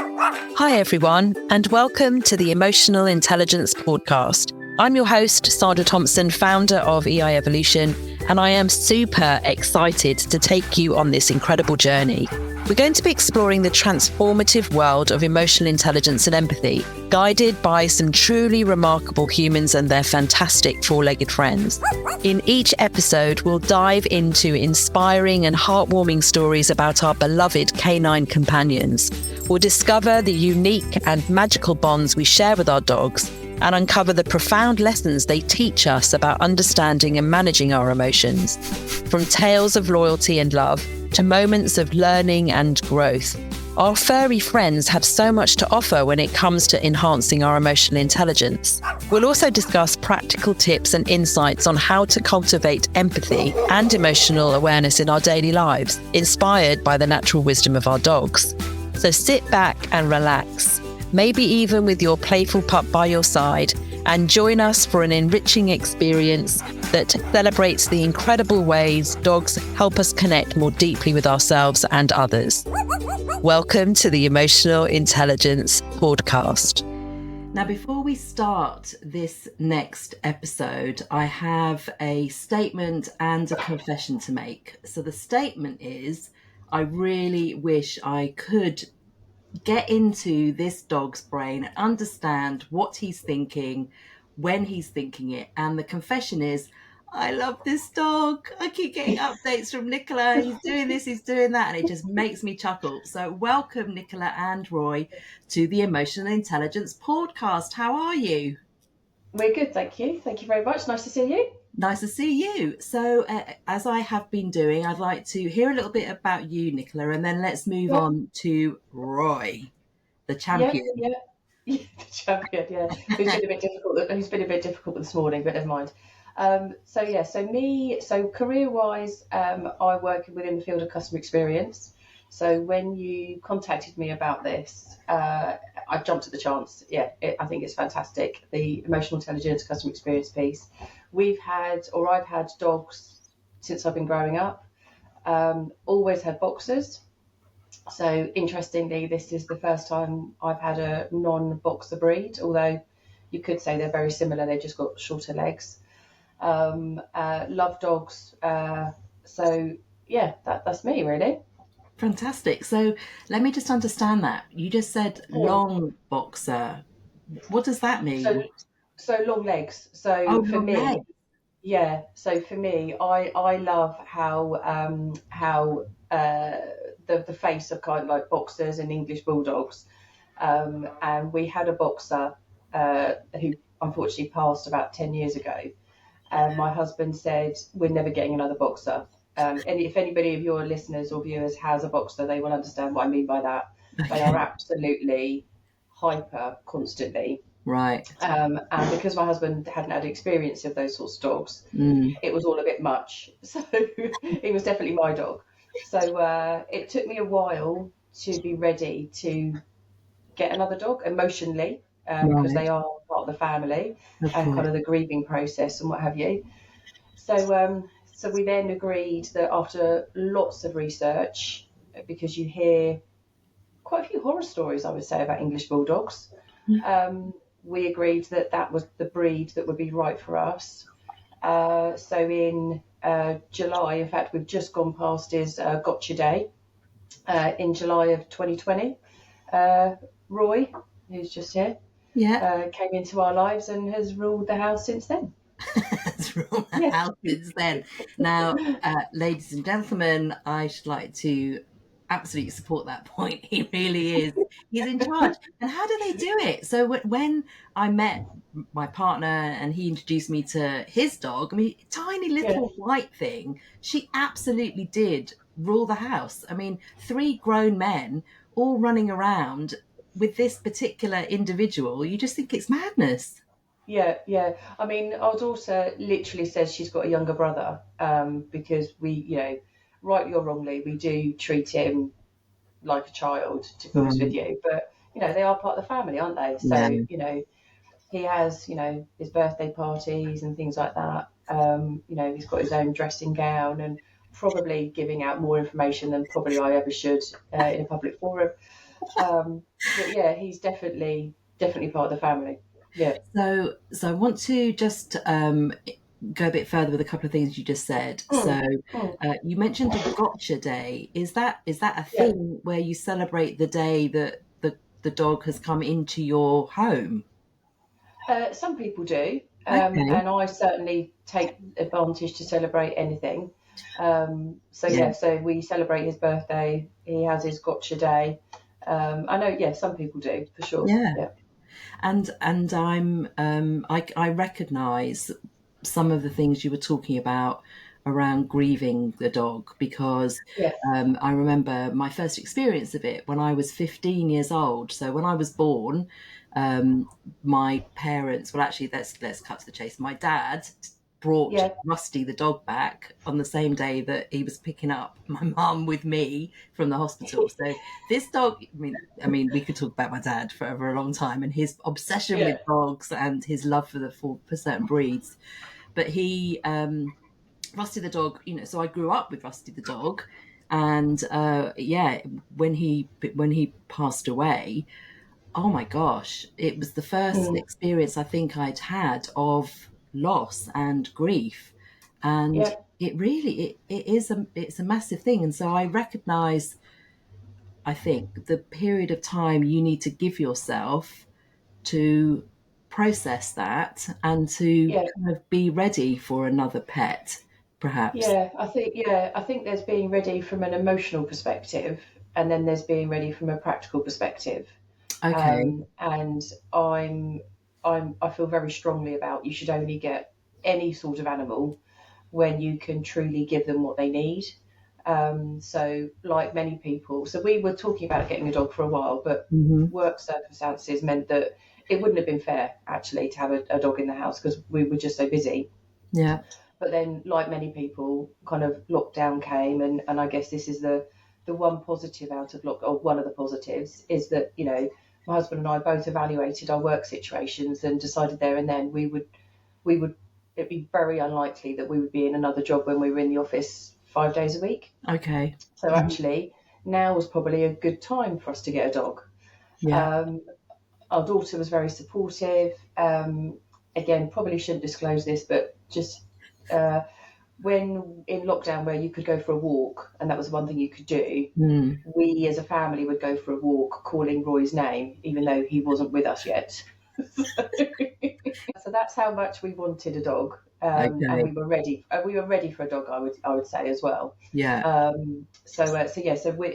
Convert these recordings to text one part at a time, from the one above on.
Hi everyone, and welcome to the Emotional Intelligence Pawdcast. I'm your host, Sandra Thompson, founder of EI Evolution, and I am super excited to take you on this incredible journey. We're going to be exploring the transformative world of emotional intelligence and empathy, guided by some truly remarkable humans and their fantastic four-legged friends. In each episode, we'll dive into inspiring and heartwarming stories about our beloved canine companions. We'll discover the unique and magical bonds we share with our dogs and uncover the profound lessons they teach us about understanding and managing our emotions. From tales of loyalty and love to moments of learning and growth, our furry friends have so much to offer when it comes to enhancing our emotional intelligence. We'll also discuss practical tips and insights on how to cultivate empathy and emotional awareness in our daily lives, inspired by the natural wisdom of our dogs. So sit back and relax, maybe even with your playful pup by your side, and join us for an enriching experience that celebrates the incredible ways dogs help us connect more deeply with ourselves and others. Welcome to the Emotional Intelligence Pawdcast. Now, before we start this next episode, I have a statement and a confession to make. So the statement is, I really wish I could get into this dog's brain and understand what he's thinking, when he's thinking it. And the confession is, I love this dog. I keep getting updates from Nicola. He's doing this, he's doing that. And it just makes me chuckle. So welcome, Nicola and Roy, to the Emotional Intelligence Pawdcast. How are you? We're good, thank you. Thank you very much. Nice to see you. Nice to see you. So as I have been doing, I'd like to hear a little bit about you, Nicola, and then let's move on to Roy, the champion. Yeah, the champion. Yeah, who's been a bit difficult. Who's been a bit difficult this morning, but never mind. So career-wise, I work within the field of customer experience. So when you contacted me about this, I jumped at the chance. Yeah, I think it's fantastic. The emotional intelligence customer experience piece. I've had dogs since I've been growing up. Always had boxers. So interestingly, this is the first time I've had a non-boxer breed, although you could say they're very similar. They've just got shorter legs. Love dogs. That's me really. Fantastic. So let me just understand that. You just said long boxer. What does that mean? So long legs. So for long me, legs. yeah. So for me, I love how the face of kind of like boxers and English bulldogs. And we had a boxer who unfortunately passed about 10 years ago. And my husband said, we're never getting another boxer. And if anybody of your listeners or viewers has a boxer, they will understand what I mean by that. Okay. They are absolutely hyper constantly. Right. And because my husband hadn't had experience of those sorts of dogs, it was all a bit much. So he was definitely my dog. So it took me a while to be ready to get another dog emotionally, because they are part of the family and kind of the grieving process and what have you. So we then agreed that after lots of research, because you hear quite a few horror stories, I would say, about English bulldogs, we agreed that was the breed that would be right for us. So in July, in fact, we've just gone past his gotcha day in July of 2020. Roy, who's just here, came into our lives and has ruled the house since then. Has ruled the house since then. Now, ladies and gentlemen, I should like to absolutely support that point. He really is. He's in charge. And how do they do it? So when I met my partner and he introduced me to his dog, I mean, tiny little white thing, she absolutely did rule the house. I mean, 3 grown men all running around with this particular individual, you just think it's madness. Yeah. I mean, our daughter literally says she's got a younger brother, because we, rightly or wrongly, we do treat him like a child, to be honest with you. But, they are part of the family, aren't they? So, he has, his birthday parties and things like that. He's got his own dressing gown and probably giving out more information than probably I ever should in a public forum. But yeah, he's definitely part of the family. Yeah. So I want to just go a bit further with a couple of things you just said. So you mentioned a gotcha day. Is that a Yeah. thing where you celebrate the day that the dog has come into your home? Some people do, Okay. and I certainly take advantage to celebrate anything. Yeah. So we celebrate his birthday. He has his gotcha day. I know, yeah, some people do for sure. Yeah. Yeah. And I recognise some of the things you were talking about around grieving the dog, because Yeah. I remember my first experience of it when I was 15 years old. So when I was born, my parents, well, actually, let's cut to the chase. My dad brought Yeah. Rusty the dog back on the same day that he was picking up my mum with me from the hospital. So this dog, I mean, we could talk about my dad for a long time and his obsession with Yeah. dogs and his love for certain breeds. But he, Rusty the dog, so I grew up with Rusty the dog, and yeah, when he passed away, oh my gosh, it was the first Mm. experience I think I'd had of loss and grief, and Yeah. it really it's a massive thing. And so I recognize, I think, the period of time you need to give yourself to process that and to Yeah. kind of be ready for another pet, perhaps. I think there's being ready from an emotional perspective, and then there's being ready from a practical perspective. Okay. And I feel very strongly about you should only get any sort of animal when you can truly give them what they need. So, like many people, so we were talking about getting a dog for a while, but Hmm. work circumstances meant that it wouldn't have been fair actually to have a dog in the house because we were just so busy. Yeah. But then, like many people, kind of lockdown came, and I guess this is the one positive out of or one of the positives is that my husband and I both evaluated our work situations and decided there and then we would it'd be very unlikely that we would be in another job when we were in the office 5 days a week. Okay. So Mhm. actually, now was probably a good time for us to get a dog. Yeah. Um, our daughter was very supportive. Again, probably shouldn't disclose this, but just uh, when in lockdown where you could go for a walk, and that was one thing you could do, Mm. we as a family would go for a walk calling Roy's name, even though he wasn't with us yet. So that's how much we wanted a dog, and Okay. we were ready. We were ready for a dog, I would say as well. Yeah.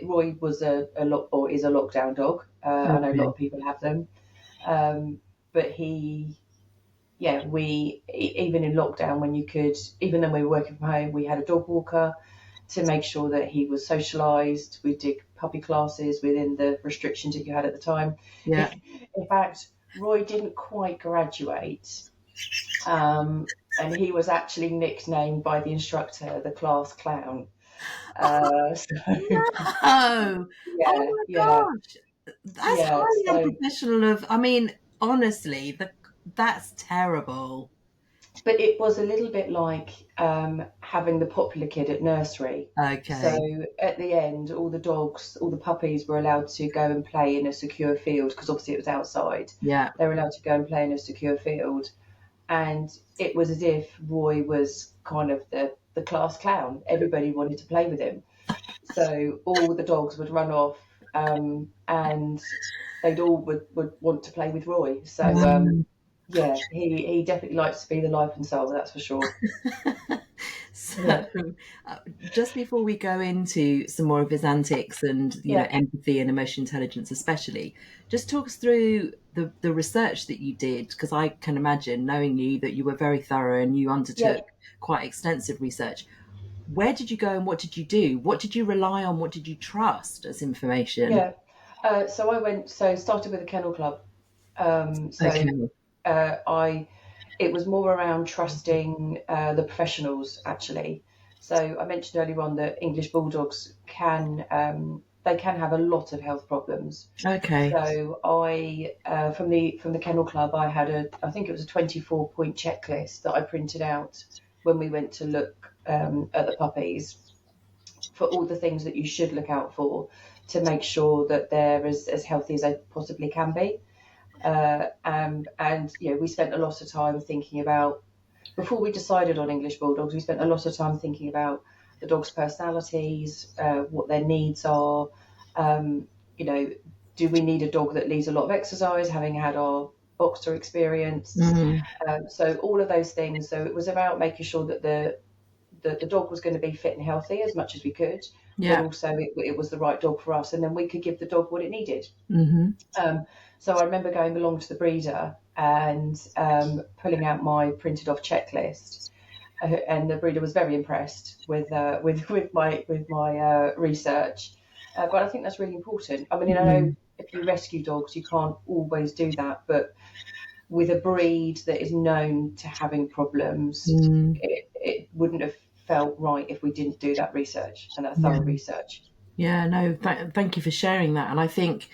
Roy was or is a lockdown dog. I know a lot Okay. of people have them, but even in lockdown when you could, even though we were working from home, we had a dog walker to make sure that he was socialised. We did puppy classes within the restrictions that you had at the time. Yeah. In fact, Roy didn't quite graduate, and he was actually nicknamed by the instructor the class clown. So Oh. Oh yeah, my yeah, gosh. That's yeah. highly So, unprofessional I mean, honestly, that's terrible. but it was a little bit like having the popular kid at nursery. So Okay. at the end, all the dogs, all the puppies were allowed to go and play in a secure field because obviously it was outside. Yeah. They were allowed to go and play in a secure field. And it was as if Roy was kind of the class clown. Everybody wanted to play with him. So all the dogs would run off, and they'd all would want to play with Roy. So Um, yeah, he definitely likes to be the life and soul, that's for sure. so, Yeah, uh, just before we go into some more of his antics and yeah, empathy and emotional intelligence, especially, just talk us through the research that you did, because I can imagine, knowing you, that you were very thorough and you yeah, undertook quite extensive research. Where did you go and what did you do? What did you rely on? What did you trust as information? yeah. So started with the Kennel Club. Okay. I it was more around trusting the professionals actually. So I mentioned earlier on that English bulldogs they can have a lot of health problems. Okay. So I from the Kennel Club I think it was a 24-point checklist that I printed out when we went to look at the puppies for all the things that you should look out for. to make sure that they're as healthy as they possibly can be. And we spent a lot of time thinking about, before we decided on English Bulldogs, we spent a lot of time thinking about the dogs' personalities, what their needs are. Do we need a dog that needs a lot of exercise, having had our boxer experience? So all of those things. So it was about making sure that the dog was going to be fit and healthy as much as we could, but also it was the right dog for us, and then we could give the dog what it needed. So I remember going along to the breeder and pulling out my printed off checklist, and the breeder was very impressed with my research. But I think that's really important. I mean, I know if you rescue dogs, you can't always do that, but with a breed that is known to having problems, it wouldn't have felt right if we didn't do that research and that thorough research. Yeah, no, thank you for sharing that. And I think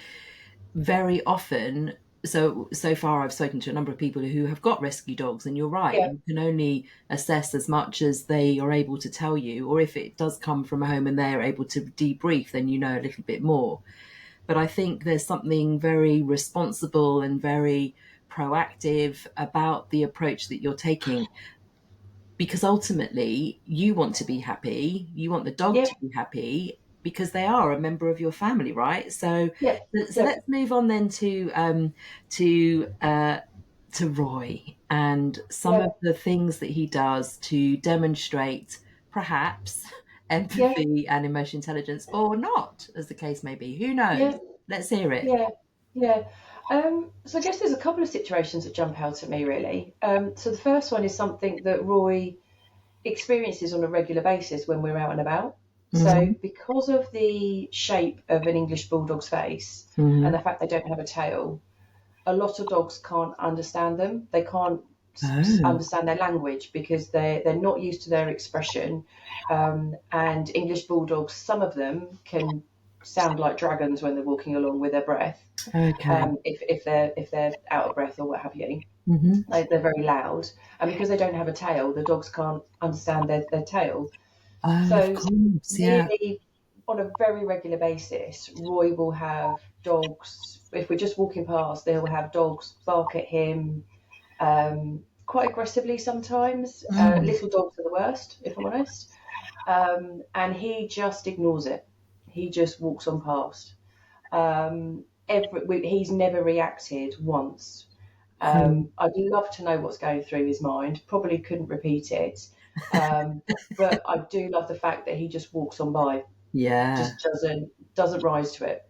very often, so far I've spoken to a number of people who have got rescue dogs, and you're right, you can only assess as much as they are able to tell you, or if it does come from a home and they're able to debrief, then you know a little bit more. But I think there's something very responsible and very proactive about the approach that you're taking, because ultimately you want to be happy, you want the dog to be happy, because they are a member of your family, right? So let's move on then to Roy and some of the things that he does to demonstrate perhaps empathy and emotional intelligence, or not, as the case may be. Who knows? Let's hear it. So I guess there's a couple of situations that jump out at me, really. So the first one is something that Roy experiences on a regular basis when we're out and about. So because of the shape of an English Bulldog's face and the fact they don't have a tail, a lot of dogs can't understand them. They can't understand their language because they're not used to their expression. And English Bulldogs, some of them can sound like dragons when they're walking along with their breath. If they're out of breath or what have you. They're very loud, and because they don't have a tail, the dogs can't understand their tail. Really, on a very regular basis, Roy will have dogs. If we're just walking past, they will have dogs bark at him quite aggressively sometimes. Little dogs are the worst, if I'm honest. And he just ignores it. He just walks on past. He's never reacted once. I'd love to know what's going through his mind. Probably couldn't repeat it. But I do love the fact that he just walks on by. Just doesn't rise to it.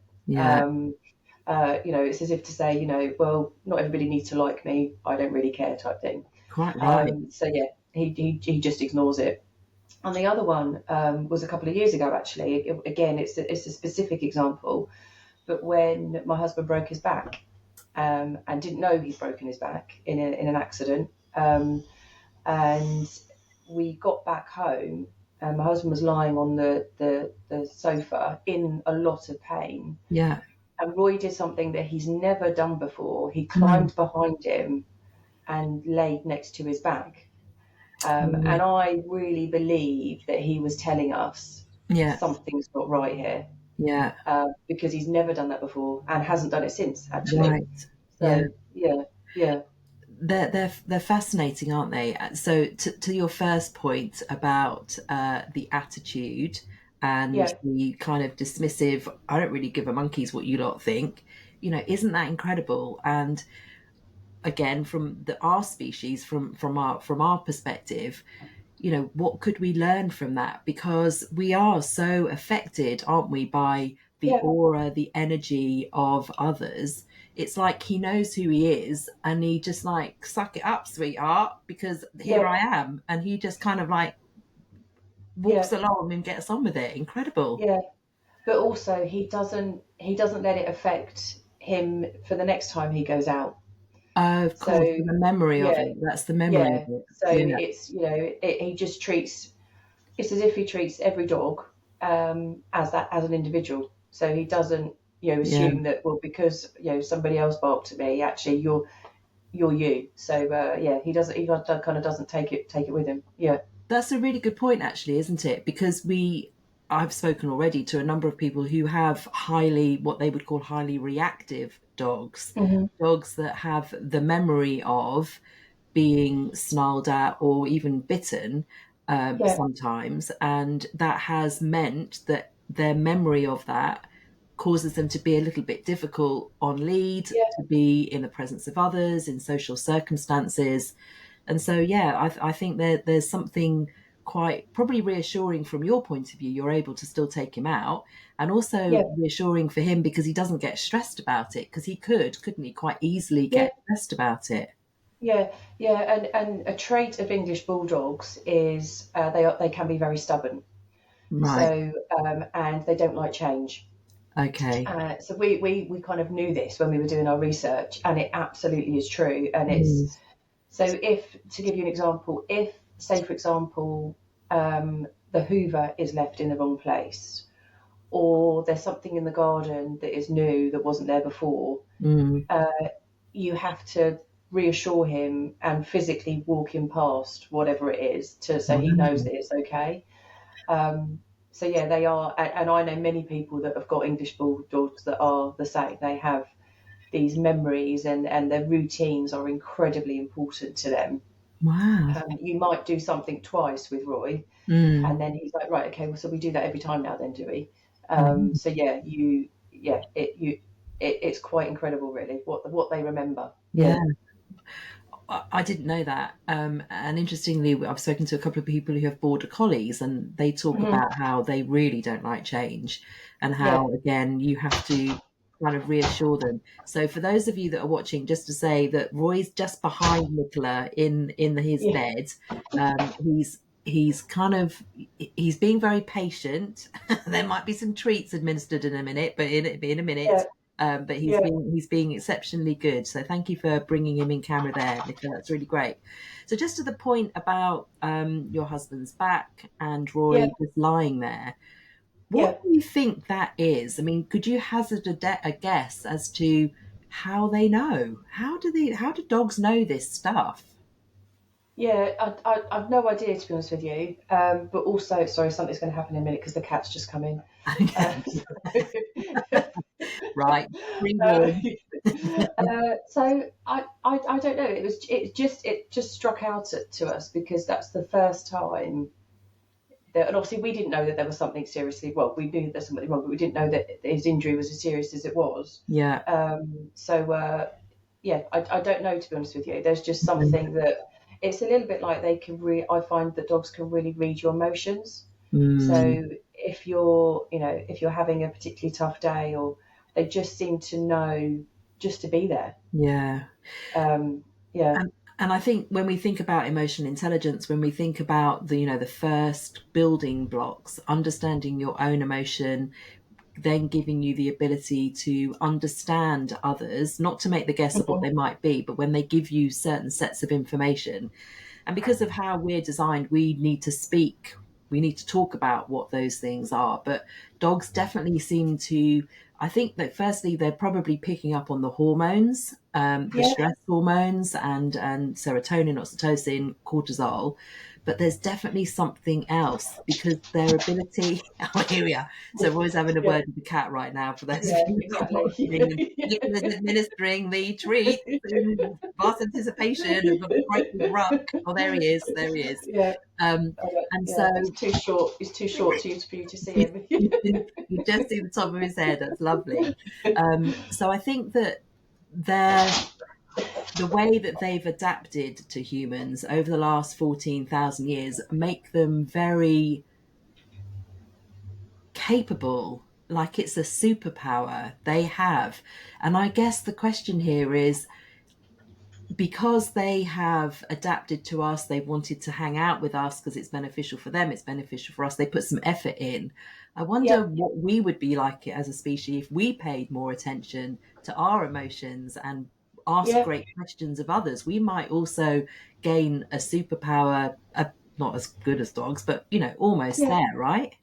It's as if to say, well, not everybody needs to like me. I don't really care, type thing. Quite right. He just ignores it. And the other one was a couple of years ago, actually. Again, it's a specific example. But when my husband broke his back and didn't know he'd broken his back in an accident, and we got back home, and my husband was lying on the sofa in a lot of pain. And Roy did something that he's never done before. He climbed behind him and laid next to his back. And I really believe that he was telling us something's not right here. Because he's never done that before and hasn't done it since, actually. They're fascinating, aren't they? So to your first point about the attitude and the kind of dismissive, I don't really give a monkey's what you lot think, isn't that incredible? And again, from our species, from our perspective, what could we learn from that? Because we are so affected, aren't we, by the aura, the energy of others. It's like he knows who he is and he just like, suck it up, sweetheart, because here I am. And he just kind of like walks along and gets on with it. Incredible. But also he doesn't let it affect him for the next time he goes out. Of course, the memory of it. That's the memory of it. So it's, he just treats, it's as if he treats every dog as an individual. So he doesn't, assume that, well, because, somebody else barked at me, actually you're you. So he kind of doesn't take it with him. That's a really good point, actually, isn't it? Because we I've spoken already to a number of people who have what they would call highly reactive dogs, dogs that have the memory of being snarled at or even bitten sometimes. And that has meant that their memory of that causes them to be a little bit difficult on lead, to be in the presence of others, in social circumstances. And so, I think there's something quite probably reassuring from your point of view. You're able to still take him out, and also reassuring for him because he doesn't get stressed about it, because couldn't he quite easily get stressed about it? Yeah, and a trait of English bulldogs is they can be very stubborn. Right. So and they don't like change. Okay. So we kind of knew this when we were doing our research, and it absolutely is true. And it's so, if to give you an example, if say for example the Hoover is left in the wrong place, or there's something in the garden that is new that wasn't there before, you have to reassure him and physically walk him past whatever it is so he knows that it's okay. So yeah, they are, and I know many people that have got English bulldogs that are the same. They have these memories, and their routines are incredibly important to them. Wow. You might do something twice with Roy, and then he's like, right, okay, well, so we do that every time now, then, do we? So yeah, it's quite incredible, really, what they remember. Yeah. I didn't know that. And interestingly, I've spoken to a couple of people who have border collies, and they talk about how they really don't like change, and how, again, you have to kind of reassure them. So for those of you that are watching, just to say that Roy's just behind Nicola in his bed. He's being very patient. There might be some treats administered in a minute, but in a minute. But he's being exceptionally good. So thank you for bringing him in camera there, Nicola. That's really great. So just to the point about your husband's back and Roy just lying there, what do you think that is? I mean, could you hazard a guess as to how they know? How do dogs know this stuff? Yeah, I've no idea, to be honest with you. But also, sorry, something's going to happen in a minute because the cat's just come in. Right. So I don't know. It just struck out to us because that's the first time that, and obviously we didn't know that there was something seriously. Well, we knew there's something wrong, but we didn't know that his injury was as serious as it was. Yeah. I don't know, to be honest with you. There's just something that it's a little bit like they can I find that dogs can really read your emotions. So if you're having a particularly tough day, or they just seem to know just to be there. Yeah. And I think when we think about emotional intelligence, when we think about the first building blocks, understanding your own emotion, then giving you the ability to understand others, not to make the guess of what they might be, but when they give you certain sets of information. And because of how we're designed, we need to speak. We need to talk about what those things are. But dogs definitely seem to, I think that firstly, they're probably picking up on the hormones, the stress hormones, and serotonin, oxytocin, cortisol. But there's definitely something else, because their ability. Oh, here we are. So Roy's having a word with the cat right now. For those of you who are watching, Nicola's administering the treat in vast anticipation of a breaking ruck. Oh, there he is. There he is. So it's too short for you to see him. You just see the top of his head. That's lovely. So I think that the way that they've adapted to humans over the last 14,000 years make them very capable, like it's a superpower they have. And I guess the question here is, because they have adapted to us, they've wanted to hang out with us because it's beneficial for them, it's beneficial for us, they put some effort in. I wonder what we would be like as a species if we paid more attention to our emotions and asked great questions of others. We might also gain a superpower, not as good as dogs, but almost there, right?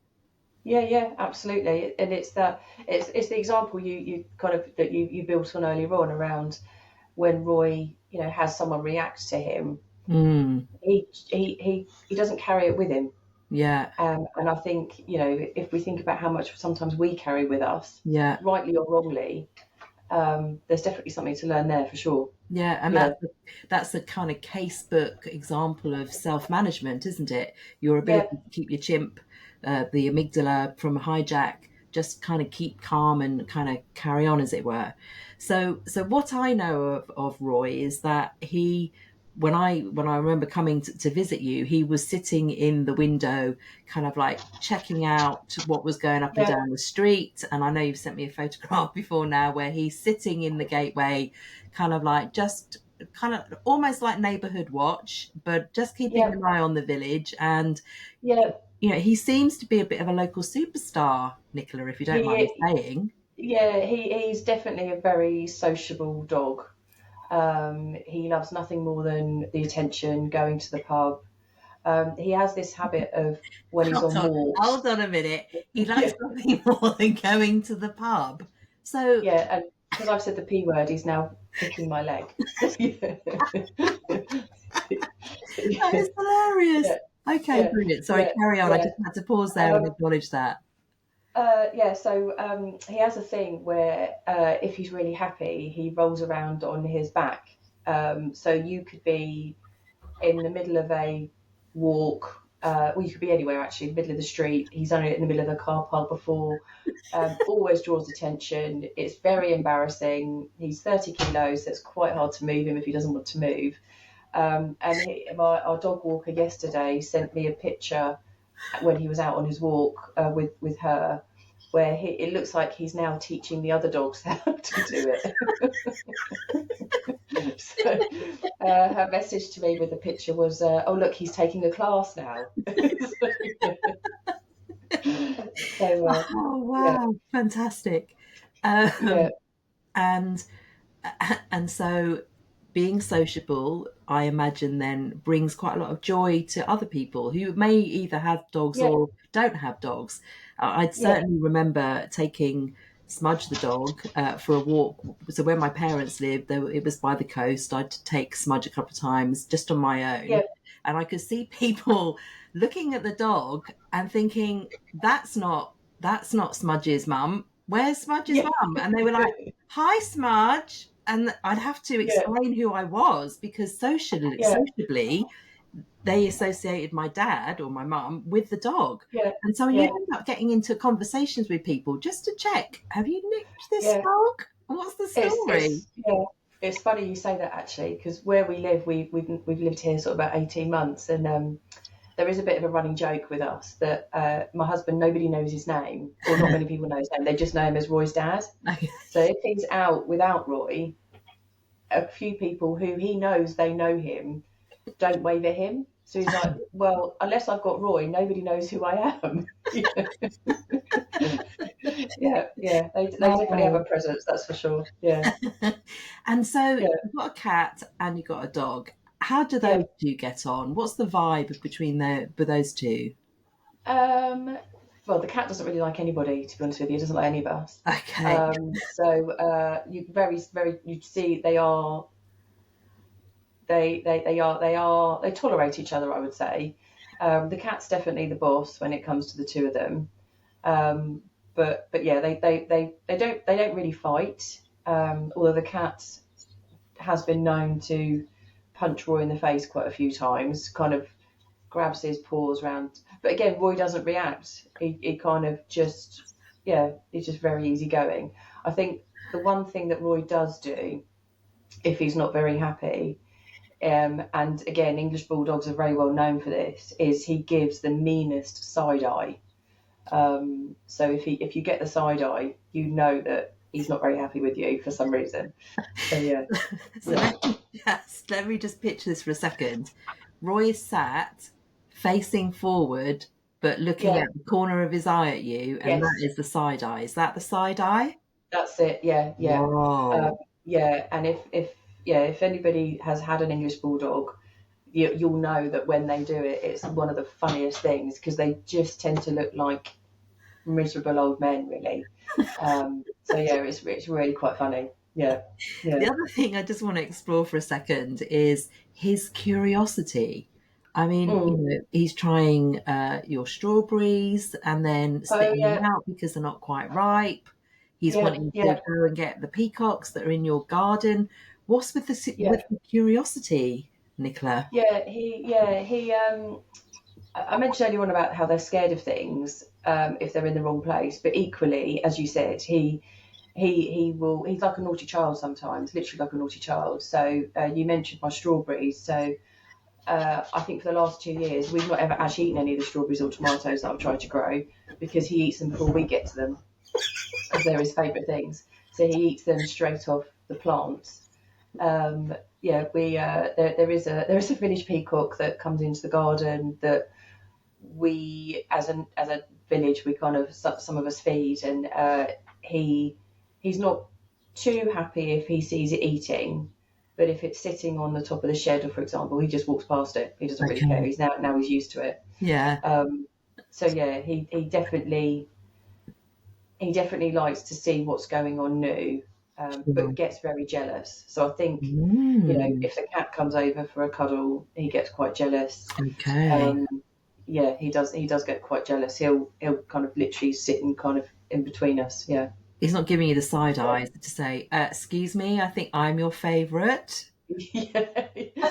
Yeah, absolutely. And it's the example you kind of that you built on earlier on around when Roy, has someone react to him. He doesn't carry it with him. Yeah. And I think, if we think about how much sometimes we carry with us, Yeah. rightly or wrongly, there's definitely something to learn there for sure. Yeah, and Yeah. that's a kind of casebook example of self-management, isn't it? Your Yeah. ability to keep your chimp, the amygdala from a hijack, just kind of keep calm and kind of carry on, as it were. So what I know of Roy is that when I remember coming to visit you, he was sitting in the window, kind of like checking out what was going up and Yeah. down the street. And I know you've sent me a photograph before now where he's sitting in the gateway, kind of like just kind of almost like neighbourhood watch, but just keeping Yeah. an eye on the village. And Yeah. he seems to be a bit of a local superstar, Nicola, if you don't mind me He, saying. yeah, he's definitely a very sociable dog. He loves nothing more than the attention, going to the pub. He has this habit of when he's on walks. Hold on a minute. He Yeah, likes nothing more than going to the pub. So yeah, and because I've said the P word, he's now licking my leg. Yeah. that is hilarious. Yeah, Okay, yeah, brilliant. Sorry, yeah, carry on. I yeah. just had to pause there and Um, acknowledge that. so he has a thing where if he's really happy, he rolls around on his back. So you could be in the middle of a walk. Well, you could be anywhere actually, middle of the street. He's only in the middle of the car park before. Always draws attention. It's very embarrassing. He's 30 kilos, so it's quite hard to move him if he doesn't want to move. Our dog walker yesterday sent me a picture when he was out on his walk with her, where it looks like he's now teaching the other dogs how to do it. So her message to me with the picture was, "Oh look, he's taking a class now." So Oh, yeah, wow. Fantastic. yeah, And and so being sociable, I imagine, then brings quite a lot of joy to other people who may either have dogs yeah, or don't have dogs. I'd yeah, certainly remember taking Smudge the dog for a walk. So where my parents lived, it was by the coast. I'd take Smudge a couple of times just on my yeah, own, and I could see people looking at the dog and thinking, that's not Smudge's mum. Where's Smudge's yeah, mum? And they were like, "Hi, Smudge." And I'd have to yeah, explain who I was because yeah, sociably, they associated my dad or my mum with the dog. yeah, And so you yeah, end up getting into conversations with people just to check, have you nicked this yeah. dog? What's the story? It's funny you say that actually, because where we live, we've lived here sort of about 18 months, and there is a bit of a running joke with us that my husband, nobody knows his name, or not many people know his name. They just know him as Roy's dad. So if he's out without Roy, a few people who he knows they know him don't wave at him. So he's like, well, unless I've got Roy, nobody knows who I am. Yeah, yeah. They definitely have a Oh. presence, that's for sure. Yeah, And so yeah, you've got a cat and you've got a dog. How do yeah. those two get on? What's the vibe between those two? Well, the cat doesn't really like anybody, to be honest with you. It doesn't like any of us. Okay. You very you see they tolerate each other, I would say. The cat's definitely the boss when it comes to the two of them. But yeah, they don't really fight. Although the cat has been known to punch Roy in the face quite a few times, kind of grabs his paws around. But again, Roy doesn't react. He kind of just, yeah, he's just very easygoing. I think the one thing that Roy does do, if he's not very happy, and again, English bulldogs are very well known for this, is he gives the meanest side eye. So if you get the side eye, you know that he's not very happy with you for some reason. So yeah, So yeah, let me just picture this for a second. Roy is sat facing forward, but looking yeah, at the corner of his eye at you, and that yes, is the side eye. Is that the side eye? that's it. Yeah, yeah, Whoa. yeah. And if anybody has had an English bulldog, you'll know that when they do it, it's one of the funniest things because they just tend to look like miserable old men, really. So yeah, it's really quite funny. Yeah, yeah, The other thing I just want to explore for a second is his curiosity. I mean, he's trying your strawberries and then spitting them out because they're not quite ripe. He's wanting to go and get the peacocks that are in your garden. What's with the curiosity, Nicola? I mentioned earlier on about how they're scared of things if they're in the wrong place, but equally, as you said, he's like a naughty child sometimes, literally like a naughty child. So you mentioned my strawberries. So I think for the last 2 years, we've not ever actually eaten any of the strawberries or tomatoes that I've tried to grow because he eats them before we get to them because they're his favourite things. So he eats them straight off the plants. There is a village peacock that comes into the garden that we, as a village, we kind of, some of us feed, and he's not too happy if he sees it eating, but if it's sitting on the top of the shed, or for example, he just walks past it. He doesn't really care. He's now he's used to it. He definitely likes to see what's going on new, but gets very jealous. So I think if the cat comes over for a cuddle, he gets quite jealous. He does get quite jealous. He'll kind of literally sit and kind of in between us. Yeah. He's not giving you the side eyes to say, excuse me, I think I'm your favourite.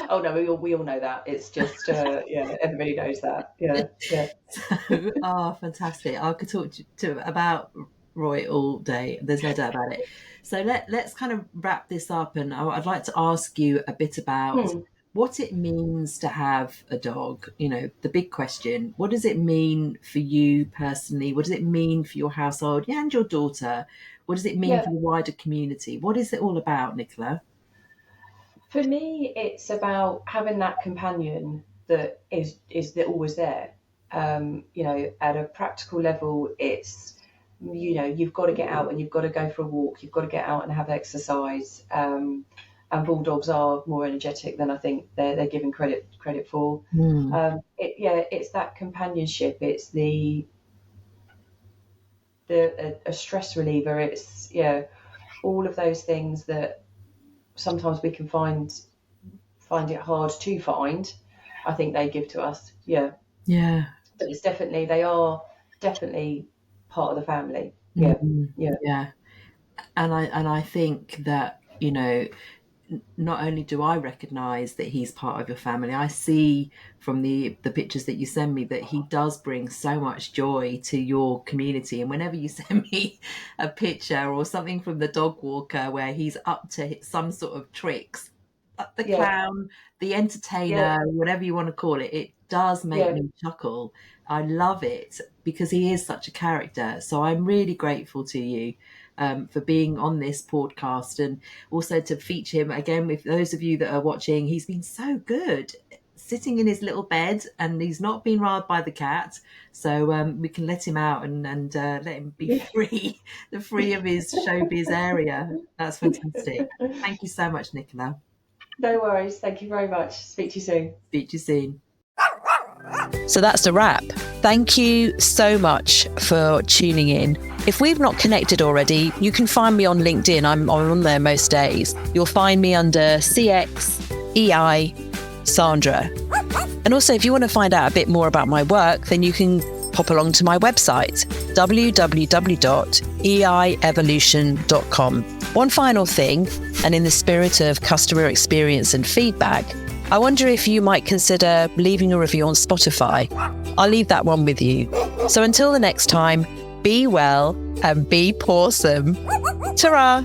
Oh no, we all know that. It's just everybody knows that. So, fantastic. I could talk to about Roy all day. There's no doubt about it. So let's kind of wrap this up, and I'd like to ask you a bit about what it means to have a dog. The big question: what does it mean for you personally? What does it mean for your household and your daughter? What does it mean for the wider community? What is it all about, Nicola? For me, it's about having that companion that is always there. At a practical level, it's you've got to get out and you've got to go for a walk. You've got to get out and have exercise. And bulldogs are more energetic than I think they're given credit for. It's that companionship. It's a stress reliever. It's all of those things that sometimes we can find it hard to find. I think they give to us. But it's they are definitely part of the family. And I think that not only do I recognise that he's part of your family, I see from the pictures that you send me that he does bring so much joy to your community. And whenever you send me a picture or something from the dog walker where he's up to some sort of tricks, the clown, the entertainer, whatever you want to call it, it does make me chuckle. I love it because he is such a character. So I'm really grateful to you for being on this podcast, and also to feature him again. With those of you that are watching, he's been so good sitting in his little bed, and he's not been riled by the cat, so we can let him out and let him be free of his showbiz area. That's fantastic. Thank you so much, Nicola. No worries. Thank you very much. Speak to you soon. So that's a wrap. Thank you so much for tuning in. If we've not connected already, you can find me on LinkedIn. I'm on there most days. You'll find me under CXEI Sandra. And also, if you want to find out a bit more about my work, then you can pop along to my website, www.eievolution.com. One final thing, and in the spirit of customer experience and feedback, I wonder if you might consider leaving a review on Spotify. I'll leave that one with you. So until the next time, be well and be pawsome. Ta-ra!